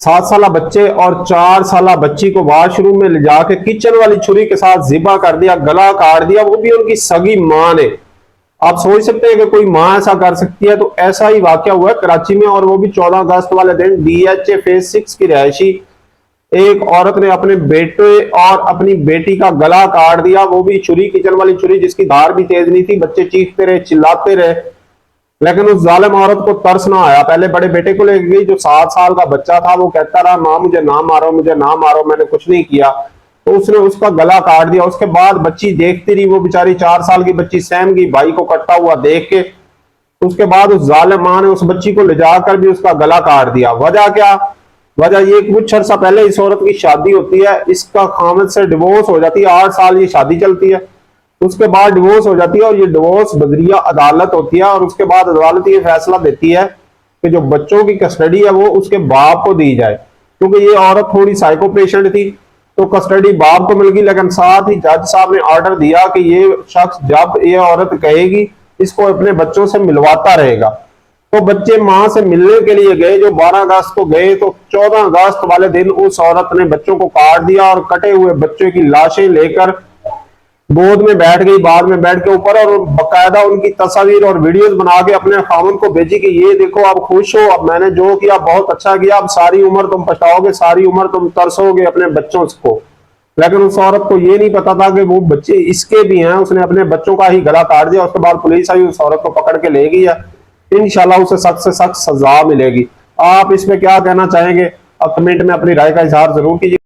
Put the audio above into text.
7 साल बच्चे और 4 साल बच्ची को वॉशरूम में ले जाके किचन वाली छुरी के साथ जिबा कर दिया, गला काट दिया, वो भी उनकी सगी मां ने। आप सोच सकते हैं कि कोई मां ऐसा कर सकती है। तो ऐसा ही वाकया हुआ है कराची में, और वो भी 14 अगस्त वाले दिन DHA फेज 6 की रहायशी एक औरत ने अपने बेटे और अपनी बेटी का गला काट दिया, वो भी छुरी, किचन वाली छुरी जिसकी धार भी तेज नहीं थी। बच्चे चीखते रहे, चिल्लाते रहे, लेकिन उस जालिम औरत को तरस ना आया। पहले बड़े बेटे को लेके गई, जो 7 साल का बच्चा था, वो कहता रहा मां मुझे ना मारो, मुझे ना मारो, मैंने कुछ नहीं किया। तो उसने उसका गला काट दिया। उसके बाद बच्ची देखती रही, वो बेचारी 4 साल की बच्ची सहम गई भाई को कटता हुआ देख के। उसके बाद उस जालिम मां ने उस बच्ची को ले जाकर भी उसका गला काट दिया। वजह क्या? वजह ये कुछ अर्सा पहले इस औरत की शादी होती है, इसका खामद से डिवोर्स हो जाती है। 8 साल ये शादी चलती है, उसके बाद डिवोर्स हो जाती है, और ये डिवोर्स बदरिया अदालत होती है। और उसके बाद अदालत ये फैसला देती है कि जो बच्चों की कस्टडी है वो उसके बाप को दी जाए, क्योंकि ये औरत थोड़ी साइको पेशेंट थी, तो कस्टडी बाप को मिल गई। लेकिन साथ ही जज साहब ने ऑर्डर दिया कि ये शख्स जब ये औरत कहेगी इसको अपने बच्चों से मिलवाता रहेगा। तो बच्चे मां से मिलने के लिए गए, जो 12 अगस्त को गए, तो 14 अगस्त वाले दिन उस औरत ने बच्चों को काट दिया और कटे हुए बच्चों की लाशें लेकर गोद में बैठ गई, बाद में बेड के ऊपर, और बकायदा उनकी तस्वीर और वीडियोस बना के अपने खामन को भेजी कि ये देखो आप खुश हो, अब मैंने जो किया बहुत अच्छा किया, अब सारी उम्र तुम पछताओगे, सारी उम्र तुम तरसोगे अपने बच्चों को। लेकिन उस औरत को ये नहीं पता था कि वो बच्चे इसके भी हैं। उसने अपने बच्चों का ही गला काट दिया। उसके बाद पुलिस आई, उस औरत को पकड़ के ले गई है। इंशाल्लाह उसे सख्त से सख्त सजा मिलेगी। आप इसमें क्या कहना चाहेंगे? आप कमेंट में अपनी राय का इजहार जरूर कीजिए।